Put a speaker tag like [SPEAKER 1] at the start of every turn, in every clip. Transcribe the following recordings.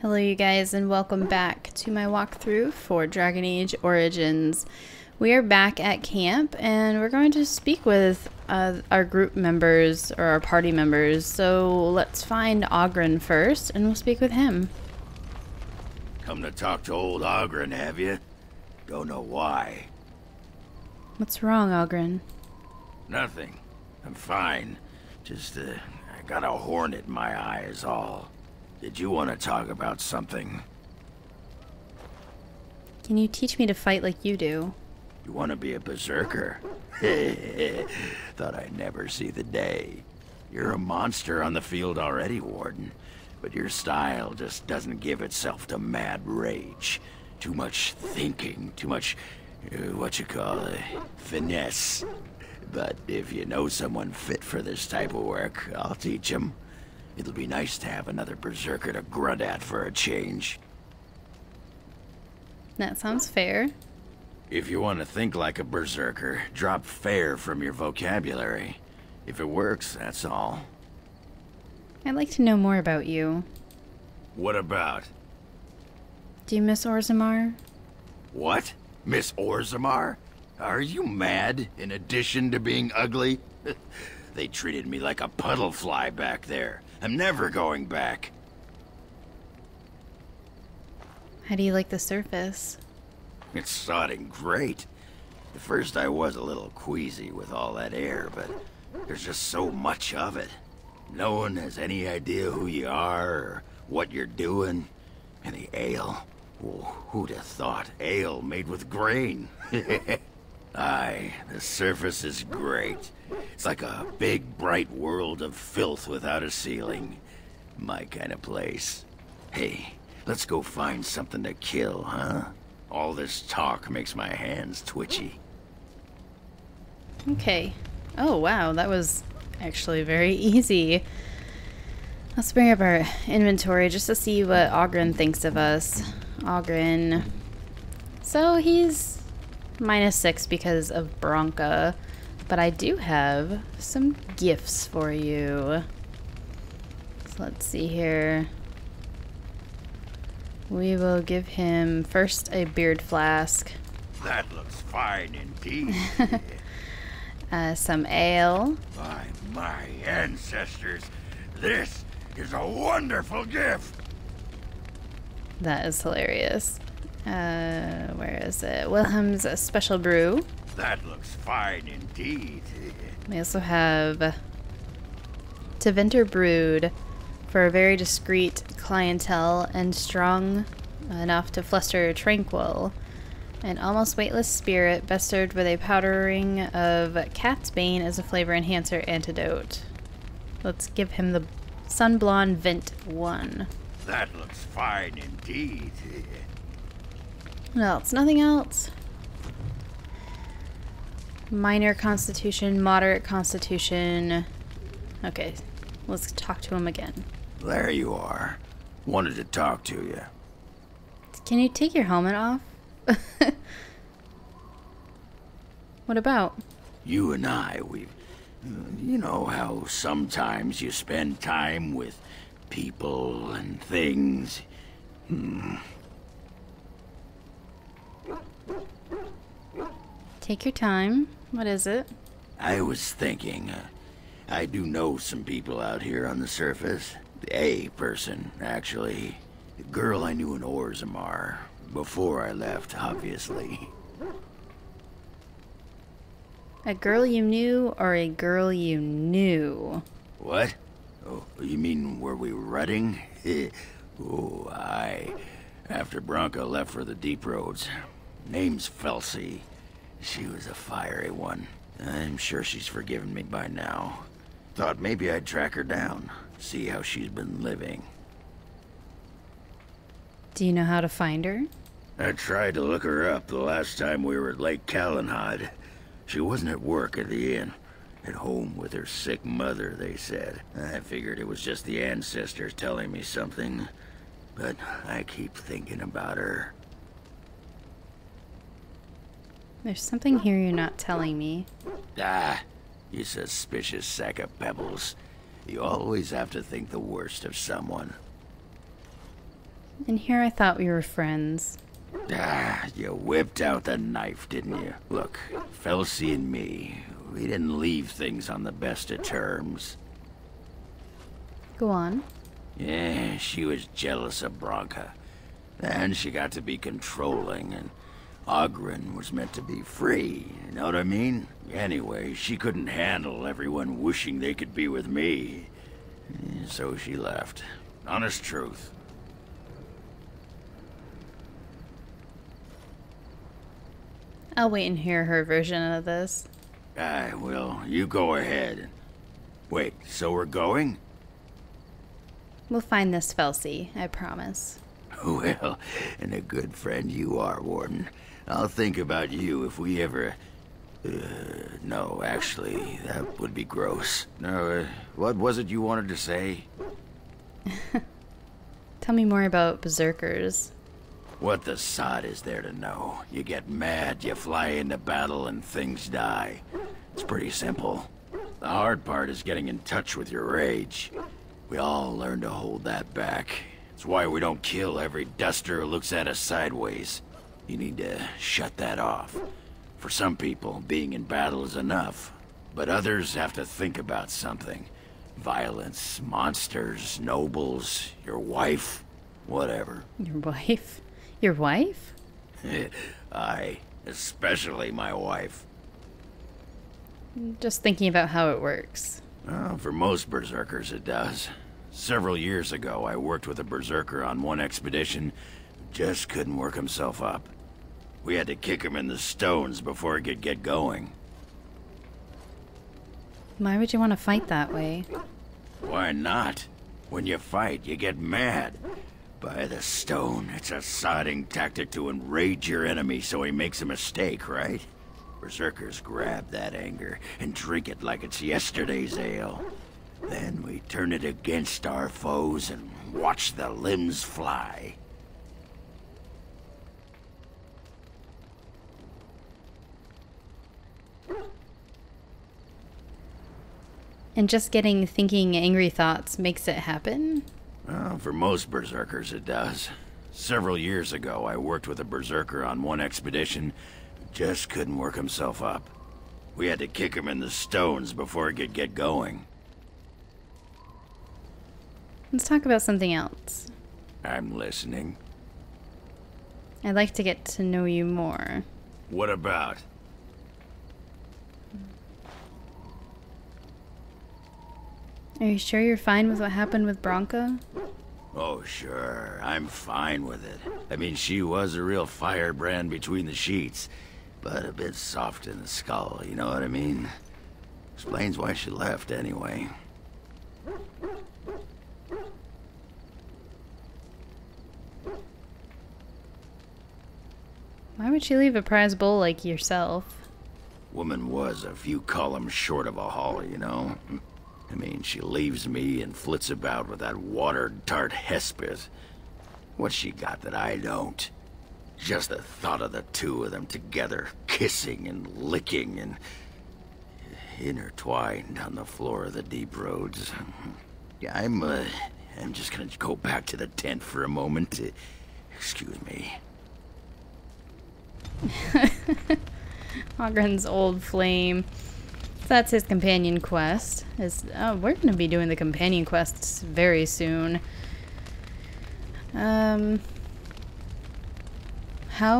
[SPEAKER 1] Hello you guys and welcome back to my walkthrough for Dragon Age Origins. We are back at camp and we're going to speak with our group members or our party members. So let's find Oghren first and we'll speak with him.
[SPEAKER 2] Come to talk to old Oghren, have you? Don't know why.
[SPEAKER 1] What's wrong, Oghren?
[SPEAKER 2] Nothing. I'm fine. Just, I got a hornet in my eye is all. Did you want to talk about something?
[SPEAKER 1] Can you teach me to fight like you do?
[SPEAKER 2] You want to be a berserker? Thought I'd never see the day. You're a monster on the field already, Warden. But your style just doesn't give itself to mad rage. Too much thinking, too much, finesse. But if you know someone fit for this type of work, I'll teach him. It'll be nice to have another berserker to grunt at for a change.
[SPEAKER 1] That sounds fair.
[SPEAKER 2] If you want to think like a berserker, drop fair from your vocabulary. If it works, that's all.
[SPEAKER 1] I'd like to know more about you.
[SPEAKER 2] What about?
[SPEAKER 1] Do you miss Orzammar?
[SPEAKER 2] What? Miss Orzammar? Are you mad, in addition to being ugly? They treated me like a puddle fly back there. I'm never going back.
[SPEAKER 1] How do you like the surface?
[SPEAKER 2] It's sodding great. At first I was a little queasy with all that air, but there's just so much of it. No one has any idea who you are or what you're doing. And the ale. Oh, who'd have thought ale made with grain? Aye, the surface is great. It's like a big, bright world of filth without a ceiling. My kind of place. Hey, let's go find something to kill, huh? All this talk makes my hands twitchy.
[SPEAKER 1] Okay. Oh wow, that was actually very easy. Let's bring up our inventory just to see what Oghren thinks of us. Oghren. So he's -6 because of Bronca, but I do have some gifts for you. So let's see here. We will give him first a beard flask.
[SPEAKER 2] That looks fine indeed.
[SPEAKER 1] Some ale.
[SPEAKER 2] By my ancestors, this is a wonderful gift.
[SPEAKER 1] That is hilarious. Where is it? Wilhelm's special brew.
[SPEAKER 2] That looks fine indeed.
[SPEAKER 1] We also have Teventer brewed for a very discreet clientele and strong enough to fluster tranquil. An almost weightless spirit bested with a powdering of cat's bane as a flavor enhancer antidote. Let's give him the Sunblonde Vent 1.
[SPEAKER 2] That looks fine indeed.
[SPEAKER 1] What else? Nothing else? Minor constitution, moderate constitution. Okay, let's talk to him again.
[SPEAKER 2] There you are. Wanted to talk to you.
[SPEAKER 1] Can you take your helmet off? What about?
[SPEAKER 2] You and I, you know how sometimes you spend time with people and things.
[SPEAKER 1] Take your time. What is it?
[SPEAKER 2] I was thinking, I do know some people out here on the surface. A person, actually. The girl I knew in Orzammar. Before I left, obviously.
[SPEAKER 1] A girl you knew or a girl you knew?
[SPEAKER 2] What? Oh, you mean were we rutting? Oh, aye. After Bronca left for the deep roads. Name's Felsi. She was a fiery one. I'm sure she's forgiven me by now. Thought maybe I'd track her down, see how she's been living.
[SPEAKER 1] Do you know how to find her?
[SPEAKER 2] I tried to look her up the last time we were at Lake Calenhad. She wasn't at work at the inn. At home with her sick mother, they said. I figured it was just the ancestors telling me something. But I keep thinking about her.
[SPEAKER 1] There's something here you're not telling me.
[SPEAKER 2] Ah, you suspicious sack of pebbles. You always have to think the worst of someone.
[SPEAKER 1] And here I thought we were friends.
[SPEAKER 2] Ah, you whipped out the knife, didn't you? Look, Felsi and me, we didn't leave things on the best of terms.
[SPEAKER 1] Go on.
[SPEAKER 2] Yeah, she was jealous of Bronca. Then she got to be controlling, and Ogren was meant to be free, you know what I mean? Anyway, she couldn't handle everyone wishing they could be with me. So she left. Honest truth.
[SPEAKER 1] I'll wait and hear her version of this.
[SPEAKER 2] Well, you go ahead. Wait, so we're going?
[SPEAKER 1] We'll find this Felsi, I promise.
[SPEAKER 2] Well, and a good friend you are, Warden. I'll think about you if we ever... no, actually, that would be gross. No, what was it you wanted to say?
[SPEAKER 1] Tell me more about berserkers.
[SPEAKER 2] What the sod is there to know? You get mad, you fly into battle, and things die. It's pretty simple. The hard part is getting in touch with your rage. We all learn to hold that back. It's why we don't kill every duster who looks at us sideways. You need to shut that off. For some people, being in battle is enough. But others have to think about something. Violence, monsters, nobles, your wife, whatever.
[SPEAKER 1] Your wife? Your wife?
[SPEAKER 2] Aye, especially my wife.
[SPEAKER 1] Just thinking about how it works.
[SPEAKER 2] Well, for most berserkers it does. Several years ago, I worked with a berserker on one expedition who just couldn't work himself up. We had to kick him in the stones before he could get going.
[SPEAKER 1] Why would you want to fight that way?
[SPEAKER 2] Why not? When you fight, you get mad. By the stone, it's a sodding tactic to enrage your enemy so he makes a mistake, right? Berserkers grab that anger and drink it like it's yesterday's ale. Then we turn it against our foes and watch the limbs fly.
[SPEAKER 1] And just getting thinking angry thoughts makes it happen?
[SPEAKER 2] Well, for most berserkers it does. Several years ago, I worked with a berserker on one expedition who just couldn't work himself up. We had to kick him in the stones before he could get going.
[SPEAKER 1] Let's talk about something else.
[SPEAKER 2] I'm listening.
[SPEAKER 1] I'd like to get to know you more.
[SPEAKER 2] What about?
[SPEAKER 1] Are you sure you're fine with what happened with Bronca?
[SPEAKER 2] Oh, sure. I'm fine with it. I mean, she was a real firebrand between the sheets, but a bit soft in the skull, you know what I mean? Explains why she left, anyway.
[SPEAKER 1] Why would she leave a prize bull like yourself?
[SPEAKER 2] Woman was a few columns short of a haul, you know? I mean, she leaves me and flits about with that water-dart Hespith. What's she got that I don't? Just the thought of the two of them together, kissing and licking and intertwined on the floor of the deep roads. Yeah, I'm just gonna go back to the tent for a moment. Excuse me.
[SPEAKER 1] Ogren's old flame. So that's his companion quest. We're going to be doing the companion quests very soon. How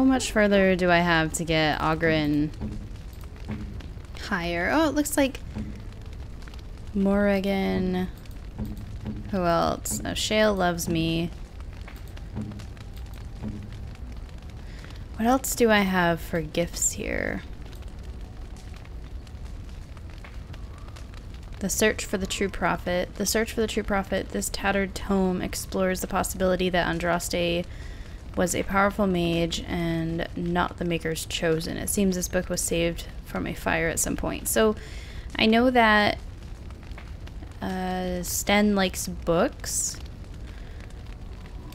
[SPEAKER 1] much further do I have to get Ogren higher? Oh, it looks like Morrigan. Who else? Oh, Shale loves me. What else do I have for gifts here? The search for the true prophet. The search for the true prophet. This tattered tome explores the possibility that Andraste was a powerful mage and not the Maker's chosen. It seems this book was saved from a fire at some point. So I know that Sten likes books,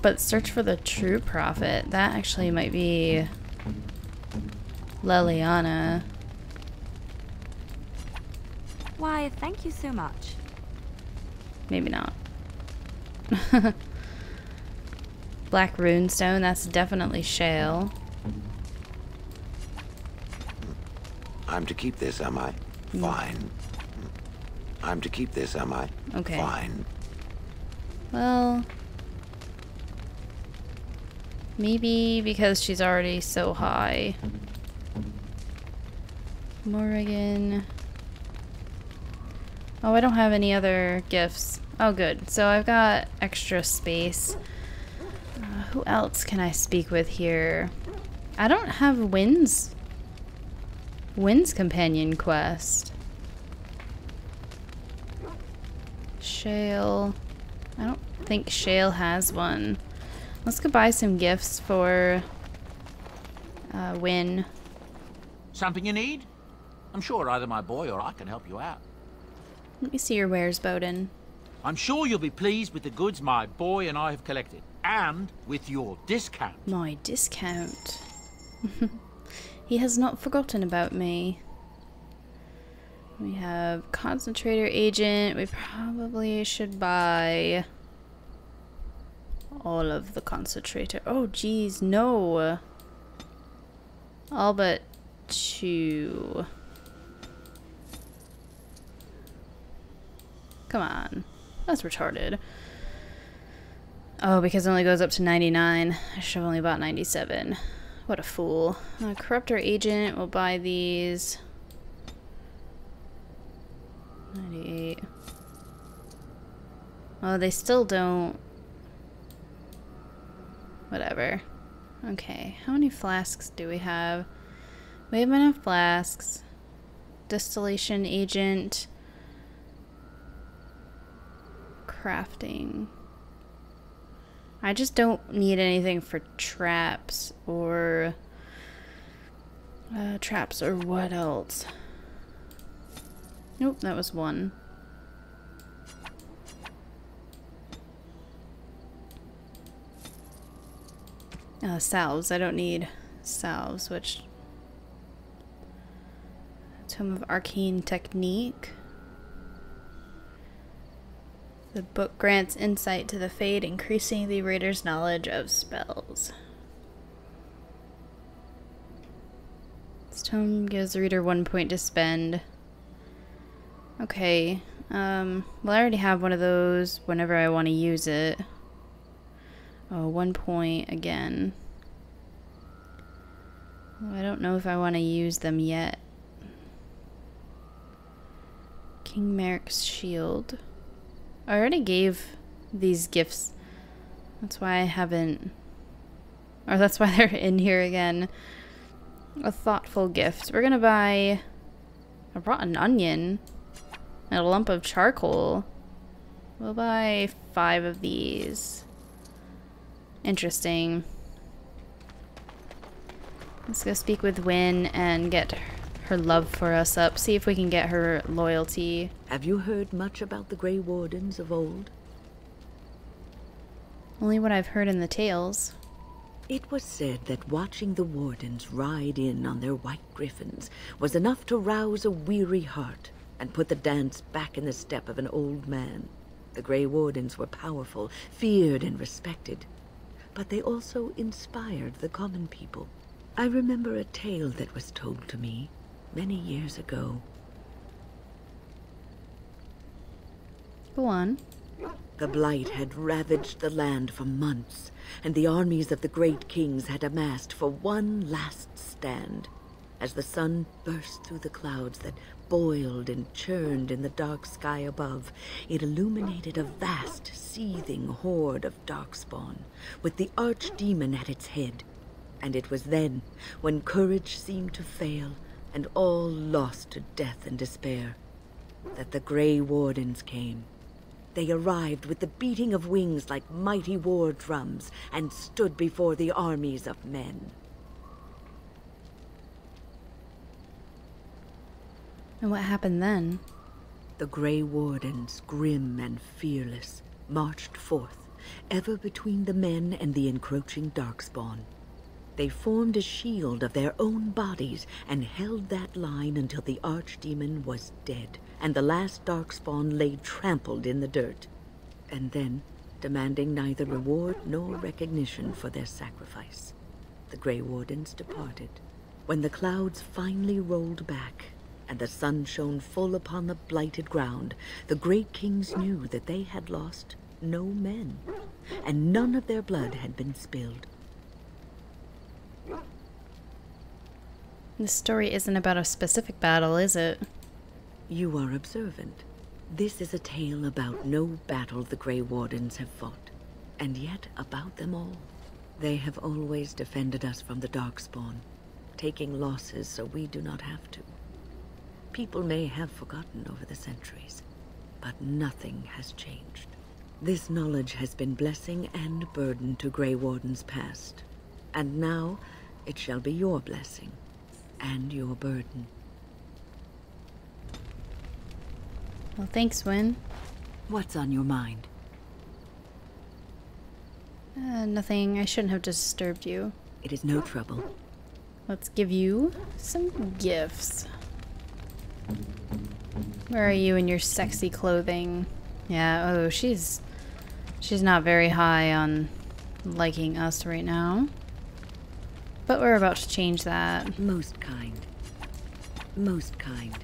[SPEAKER 1] but search for the true prophet. That actually might be Leliana.
[SPEAKER 3] Why, thank you so much.
[SPEAKER 1] Maybe not. Black runestone, that's definitely shale.
[SPEAKER 4] I'm to keep this, am I? Fine. I'm to keep this, am I?
[SPEAKER 1] Okay.
[SPEAKER 4] Fine.
[SPEAKER 1] Well, maybe because she's already so high. Morrigan. Oh, I don't have any other gifts. Oh, good. So I've got extra space. Who else can I speak with here? I don't have Wynn's companion quest. Shale. I don't think Shale has one. Let's go buy some gifts for Wynn.
[SPEAKER 5] Something you need? I'm sure either my boy or I can help you out.
[SPEAKER 1] Let me see your wares, Bowden.
[SPEAKER 5] I'm sure you'll be pleased with the goods my boy and I have collected. And with your discount.
[SPEAKER 1] My discount. He has not forgotten about me. We have concentrator agent. We probably should buy all of the concentrator. Oh, geez, no. All but 2. Come on. That's retarded. Oh, because it only goes up to 99. I should have only bought 97. What a fool. Corruptor agent will buy these. 98. Oh, they still don't. Whatever. Okay, how many flasks do we have? We have enough flasks. Distillation agent. Crafting. I just don't need anything for traps or what else? Nope, that was 1. Salves. I don't need salves, which... Tome of Arcane Technique. The book grants insight to the Fade, increasing the reader's knowledge of spells. This tome gives the reader 1 point to spend. Okay. Well, I already have one of those whenever I want to use it. Oh, 1 point again. Well, I don't know if I want to use them yet. King Merrick's shield. I already gave these gifts. That's why I haven't... Or that's why they're in here again. A thoughtful gift. We're gonna buy a rotten onion and a lump of charcoal. We'll buy 5 of these. Interesting. Let's go speak with Wynn and get her love for us up. See if we can get her loyalty.
[SPEAKER 6] Have you heard much about the Grey Wardens of old?
[SPEAKER 1] Only what I've heard in the tales.
[SPEAKER 6] It was said that watching the Wardens ride in on their white griffins was enough to rouse a weary heart and put the dance back in the step of an old man. The Grey Wardens were powerful, feared and respected, but they also inspired the common people. I remember a tale that was told to me many years ago.
[SPEAKER 1] Go on.
[SPEAKER 6] The Blight had ravaged the land for months, and the armies of the great kings had amassed for one last stand. As the sun burst through the clouds that boiled and churned in the dark sky above, it illuminated a vast, seething horde of darkspawn, with the Archdemon at its head. And it was then, when courage seemed to fail, and all lost to death and despair, that the Grey Wardens came. They arrived with the beating of wings like mighty war drums, and stood before the armies of men.
[SPEAKER 1] And what happened then?
[SPEAKER 6] The Grey Wardens, grim and fearless, marched forth, ever between the men and the encroaching darkspawn. They formed a shield of their own bodies and held that line until the Archdemon was dead, and the last darkspawn lay trampled in the dirt. And then, demanding neither reward nor recognition for their sacrifice. The Grey Wardens departed. When the clouds finally rolled back and the sun shone full upon the blighted ground, the great kings knew that they had lost no men, and none of their blood had been spilled.
[SPEAKER 1] This story isn't about a specific battle, is it?
[SPEAKER 6] You are observant. This is a tale about no battle the Grey Wardens have fought, and yet about them all. They have always defended us from the darkspawn, taking losses so we do not have to. People may have forgotten over the centuries, but nothing has changed. This knowledge has been blessing and burden to Grey Wardens past, and now it shall be your blessing and your burden.
[SPEAKER 1] Well, thanks, Wynn.
[SPEAKER 6] What's on your mind?
[SPEAKER 1] Nothing. I shouldn't have disturbed you.
[SPEAKER 6] It is no trouble.
[SPEAKER 1] Let's give you some gifts. Where are you in your sexy clothing? Yeah, oh, she's not very high on liking us right now. But we're about to change that.
[SPEAKER 6] Most kind. Most kind.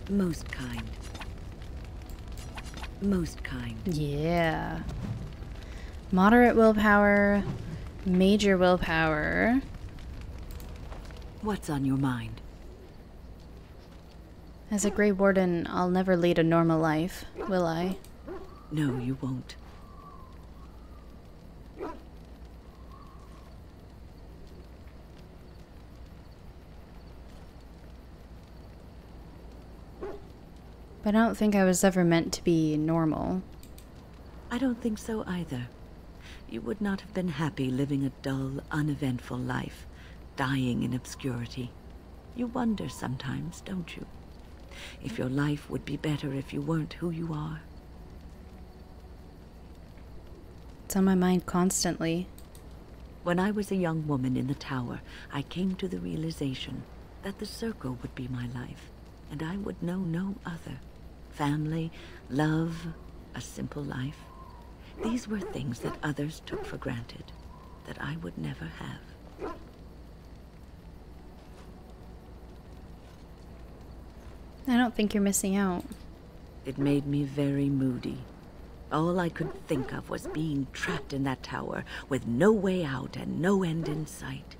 [SPEAKER 6] Most kind. Most kind.
[SPEAKER 1] Yeah. Moderate willpower, major willpower.
[SPEAKER 6] What's on your mind?
[SPEAKER 1] As a Grey Warden, I'll never lead a normal life, will I?
[SPEAKER 6] No, you won't.
[SPEAKER 1] But I don't think I was ever meant to be normal.
[SPEAKER 6] I don't think so either. You would not have been happy living a dull, uneventful life, dying in obscurity. You wonder sometimes, don't you? If your life would be better if you weren't who you are.
[SPEAKER 1] It's on my mind constantly.
[SPEAKER 6] When I was a young woman in the tower, I came to the realization that the circle would be my life, and I would know no other. Family, love, a simple life. These were things that others took for granted, that I would never have.
[SPEAKER 1] I don't think you're missing out.
[SPEAKER 6] It made me very moody. All I could think of was being trapped in that tower with no way out and no end in sight.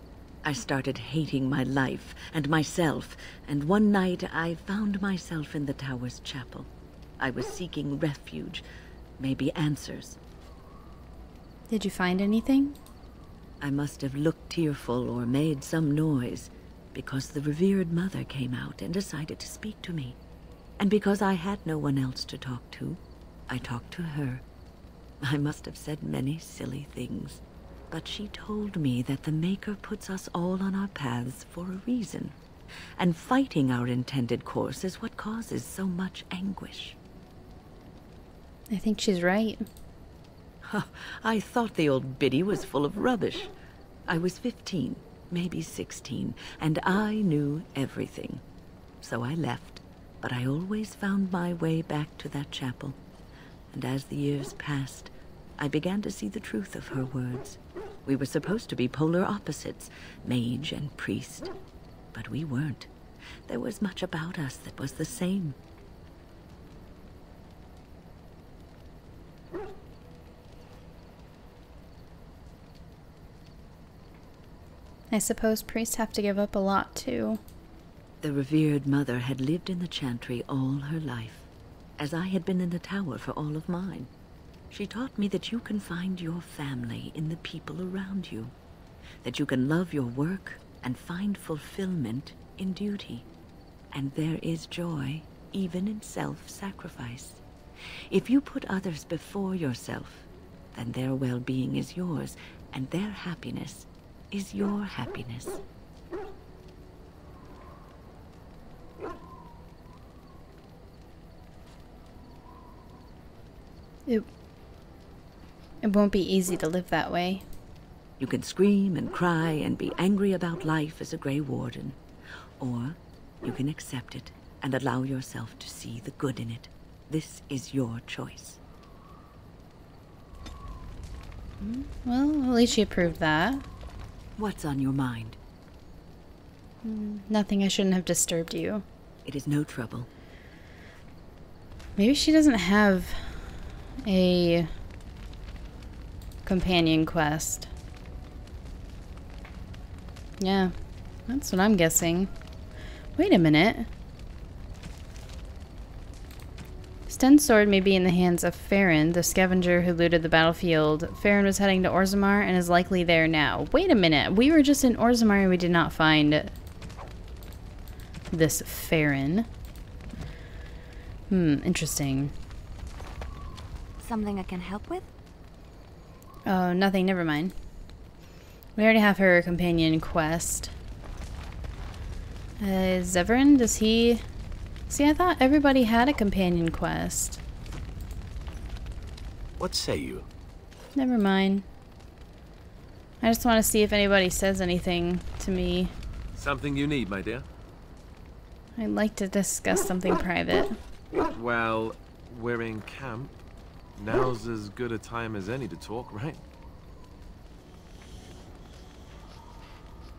[SPEAKER 6] I started hating my life and myself, and one night I found myself in the tower's chapel. I was seeking refuge, maybe answers.
[SPEAKER 1] Did you find anything?
[SPEAKER 6] I must have looked tearful or made some noise, because the revered mother came out and decided to speak to me. And because I had no one else to talk to, I talked to her. I must have said many silly things, but she told me that the Maker puts us all on our paths for a reason, and fighting our intended course is what causes so much anguish.
[SPEAKER 1] I think she's right.
[SPEAKER 6] I thought the old biddy was full of rubbish. I was 15, maybe 16, and I knew everything. So I left, but I always found my way back to that chapel. And as the years passed, I began to see the truth of her words. We were supposed to be polar opposites, mage and priest. But we weren't. There was much about us that was the same.
[SPEAKER 1] I suppose priests have to give up a lot, too.
[SPEAKER 6] The revered mother had lived in the chantry all her life, as I had been in the tower for all of mine. She taught me that you can find your family in the people around you, that you can love your work and find fulfillment in duty. And there is joy even in self-sacrifice. If you put others before yourself, then their well-being is yours, and their happiness is your happiness.
[SPEAKER 1] It won't be easy to live that way.
[SPEAKER 6] You can scream and cry and be angry about life as a Grey Warden, or you can accept it and allow yourself to see the good in it. This is your choice.
[SPEAKER 1] Well, at least she approved that.
[SPEAKER 6] What's on your mind?
[SPEAKER 1] Nothing. I shouldn't have disturbed you.
[SPEAKER 6] It is no trouble.
[SPEAKER 1] Maybe she doesn't have a companion quest. Yeah, that's what I'm guessing. Wait a minute. Sten's sword may be in the hands of Farron, the scavenger who looted the battlefield. Farron was heading to Orzammar and is likely there now. Wait a minute. We were just in Orzammar and we did not find this Farron. Interesting.
[SPEAKER 3] Something I can help with?
[SPEAKER 1] Oh, nothing. Never mind. We already have her companion quest. Zevran, does he... See, I thought everybody had a companion quest.
[SPEAKER 7] What say you?
[SPEAKER 1] Never mind. I just want to see if anybody says anything to me.
[SPEAKER 7] Something you need, my dear?
[SPEAKER 1] I'd like to discuss something private.
[SPEAKER 7] Well, we're in camp. Now's as good a time as any to talk, right?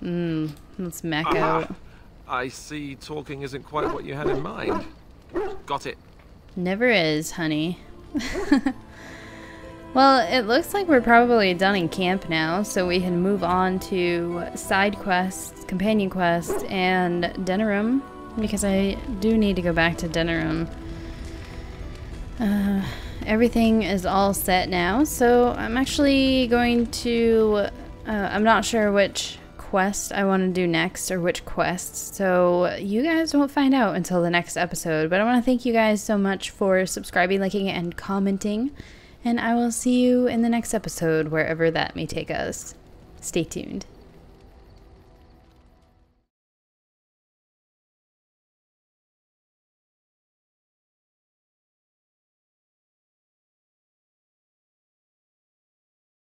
[SPEAKER 1] Let's mac out.
[SPEAKER 7] I see talking isn't quite what you had in mind. Got it.
[SPEAKER 1] Never is, honey. Well, it looks like we're probably done in camp now, so we can move on to side quests, companion quests, and Denerim, because I do need to go back to Denerim. Everything is all set now, so I'm actually going to... I'm not sure which quest I want to do next, or which quests, so you guys won't find out until the next episode. But I want to thank you guys so much for subscribing, liking, and commenting, and I will see you in the next episode, wherever that may take us. Stay tuned.